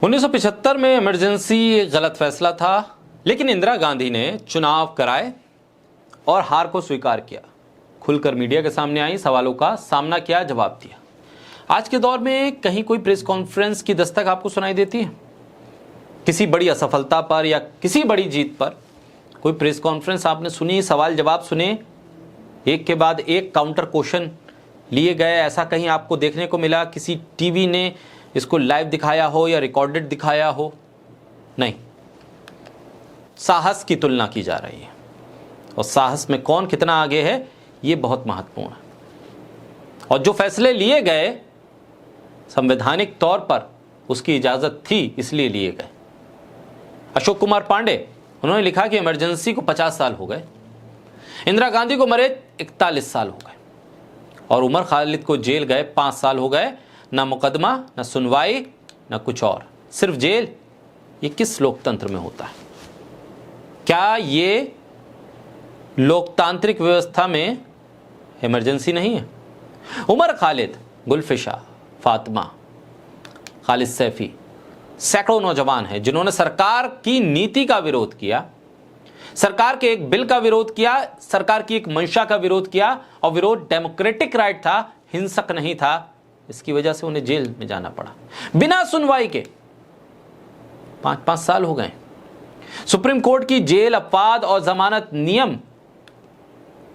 1975 में इमरजेंसी गलत फैसला था, लेकिन इंदिरा गांधी ने चुनाव कराए और हार को स्वीकार किया। खुलकर मीडिया के सामने आई, सवालों का सामना किया, जवाब दिया। आज के दौर में कहीं कोई प्रेस कॉन्फ्रेंस की दस्तक आपको सुनाई देती है? किसी बड़ी असफलता पर या किसी बड़ी जीत पर कोई प्रेस कॉन्फ्रेंस आपने सुनी, सवाल जवाब सुने, एक के बाद एक काउंटर क्वेश्चन लिए गए, ऐसा कहीं आपको देखने को मिला? किसी टीवी ने इसको लाइव दिखाया हो या रिकॉर्डेड दिखाया हो? नहीं। साहस की तुलना की जा रही है और साहस में कौन कितना आगे है, यह बहुत महत्वपूर्ण है। और जो फैसले लिए गए संवैधानिक तौर पर उसकी इजाजत थी, इसलिए लिए गए। अशोक कुमार पांडे, उन्होंने लिखा कि इमरजेंसी को 50 साल हो गए, इंदिरा गांधी को मरे 41 साल हो गए और उमर खालिद को जेल गए 5 साल हो गए। ना मुकदमा, ना सुनवाई, ना कुछ और, सिर्फ जेल। ये किस लोकतंत्र में होता है? क्या ये लोकतांत्रिक व्यवस्था में इमरजेंसी नहीं है? उमर खालिद, गुलफिशा, फातिमा, खालिद सैफी, सैकड़ों नौजवान हैं जिन्होंने सरकार की नीति का विरोध किया, सरकार के एक बिल का विरोध किया, सरकार की एक मंशा का विरोध किया, और विरोध डेमोक्रेटिक राइट था, हिंसक नहीं था। इसकी वजह से उन्हें जेल में जाना पड़ा बिना सुनवाई के। 5-5 साल हो गए। सुप्रीम कोर्ट की जेल, अपवाद और जमानत नियम,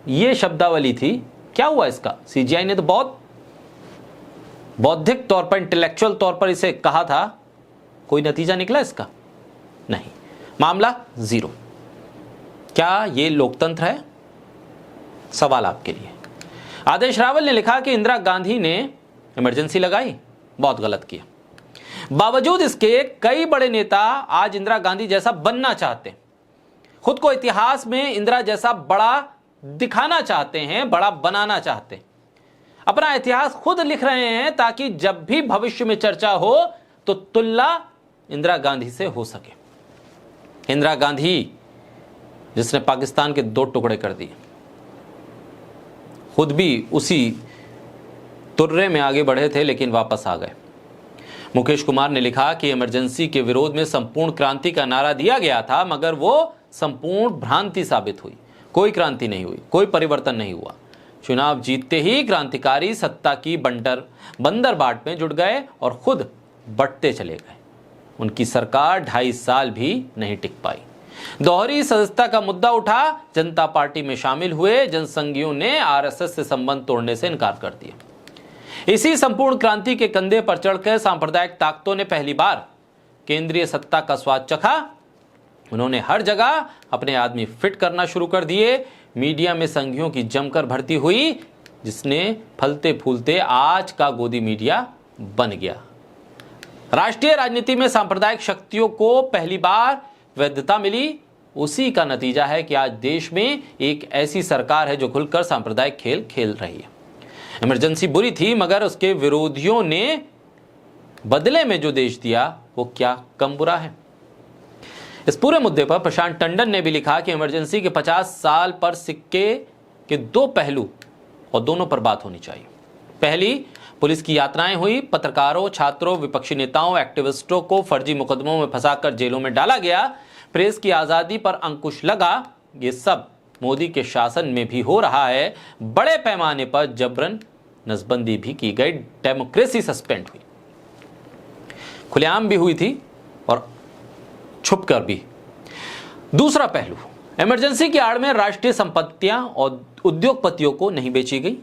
यह शब्दावली थी। क्या हुआ इसका? सीजीआई ने तो बहुत बौद्धिक तौर पर, इंटेलेक्चुअल तौर पर इसे कहा था। कोई नतीजा निकला इसका? नहीं। मामला जीरो। क्या यह लोकतंत्र है? सवाल आपके लिए। आदेश रावल ने लिखा कि इंदिरा गांधी ने इमरजेंसी लगाई, बहुत गलत किया। बावजूद इसके कई बड़े नेता आज इंदिरा गांधी जैसा बनना चाहते हैं, खुद को इतिहास में इंदिरा जैसा बड़ा दिखाना चाहते हैं, बड़ा बनाना चाहते हैं, अपना इतिहास खुद लिख रहे हैं ताकि जब भी भविष्य में चर्चा हो तो तुलना इंदिरा गांधी से हो सके। इंदिरा गांधी जिसने पाकिस्तान के 2 टुकड़े कर दिए, खुद भी उसी तुर्रे में आगे बढ़े थे लेकिन वापस आ गए। मुकेश कुमार ने लिखा कि इमरजेंसी के विरोध में संपूर्ण क्रांति का नारा दिया गया था, मगर वो संपूर्ण भ्रांति साबित हुई। कोई क्रांति नहीं हुई, कोई परिवर्तन नहीं हुआ। चुनाव जीतते ही क्रांतिकारी सत्ता की बंदरबाट में जुट गए और खुद बंटते चले गए। उनकी सरकार 2.5 साल भी नहीं टिक पाई। दोहरी सदस्यता का मुद्दा उठा, जनता पार्टी में शामिल हुए, जनसंघियों ने आरएसएस से संबंध तोड़ने से इनकार कर दिया। इसी संपूर्ण क्रांति के कंधे पर चढ़कर सांप्रदायिक ताकतों ने पहली बार केंद्रीय सत्ता का स्वाद चखा। उन्होंने हर जगह अपने आदमी फिट करना शुरू कर दिए। मीडिया में संघियों की जमकर भर्ती हुई, जिसने फलते फूलते आज का गोदी मीडिया बन गया। राष्ट्रीय राजनीति में सांप्रदायिक शक्तियों को पहली बार वैधता मिली। उसी का नतीजा है कि आज देश में एक ऐसी सरकार है जो खुलकर सांप्रदायिक खेल खेल रही है। इमरजेंसी बुरी थी, मगर उसके विरोधियों ने बदले में जो देश दिया वो क्या कम बुरा है? इस पूरे मुद्दे पर प्रशांत टंडन ने भी लिखा कि इमरजेंसी के 50 साल पर सिक्के के 2 पहलू और दोनों पर बात होनी चाहिए। पहली, पुलिस की यात्राएं हुई, पत्रकारों, छात्रों, विपक्षी नेताओं, एक्टिविस्टों को फर्जी मुकदमों में फंसाकर जेलों में डाला गया, प्रेस की आजादी पर अंकुश लगा। ये सब मोदी के शासन में भी हो रहा है। बड़े पैमाने पर जबरन नसबंदी भी की गई, डेमोक्रेसी सस्पेंड हुई, खुलेआम भी हुई थी और छुपकर भी। दूसरा पहलू, इमरजेंसी की आड़ में राष्ट्रीय संपत्तियां और उद्योगपतियों को नहीं बेची गई,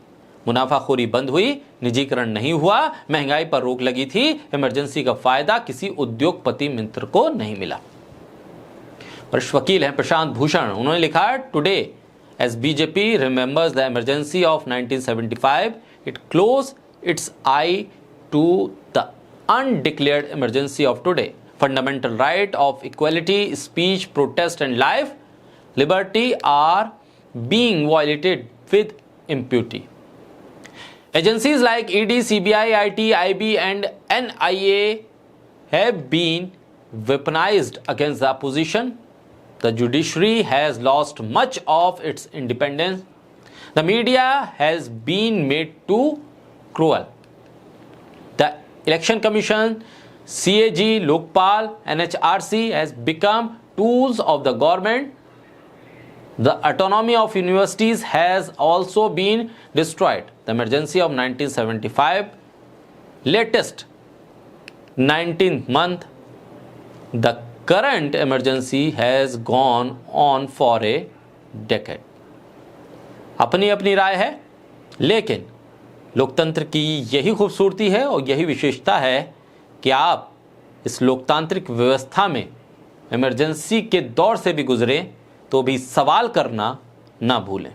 मुनाफाखोरी बंद हुई, निजीकरण नहीं हुआ, महंगाई पर रोक लगी थी। इमरजेंसी का फायदा किसी उद्योगपति मित्र को नहीं मिला। वरिष्ठ वकील हैं प्रशांत भूषण, उन्होंने लिखा, today as BJP remembers the emergency of 1975, it close its eye to the undeclared emergency of today. Fundamental right of equality, speech, protest and life liberty are being violated with impunity. Agencies like ED, CBI, IT, IB and NIA have been weaponized against the opposition. The judiciary has lost much of its independence. The media has been made too cruel. The Election Commission CAG, Lokpal, NHRC has become tools of the government. The autonomy of universities has also been destroyed. The emergency of 1975, latest 19th month, the current emergency has gone on for a decade. अपनी अपनी राय है, लेकिन लोकतंत्र की यही खूबसूरती है और यही विशेषता है कि आप इस लोकतांत्रिक व्यवस्था में इमरजेंसी के दौर से भी गुजरे तो भी सवाल करना ना भूलें।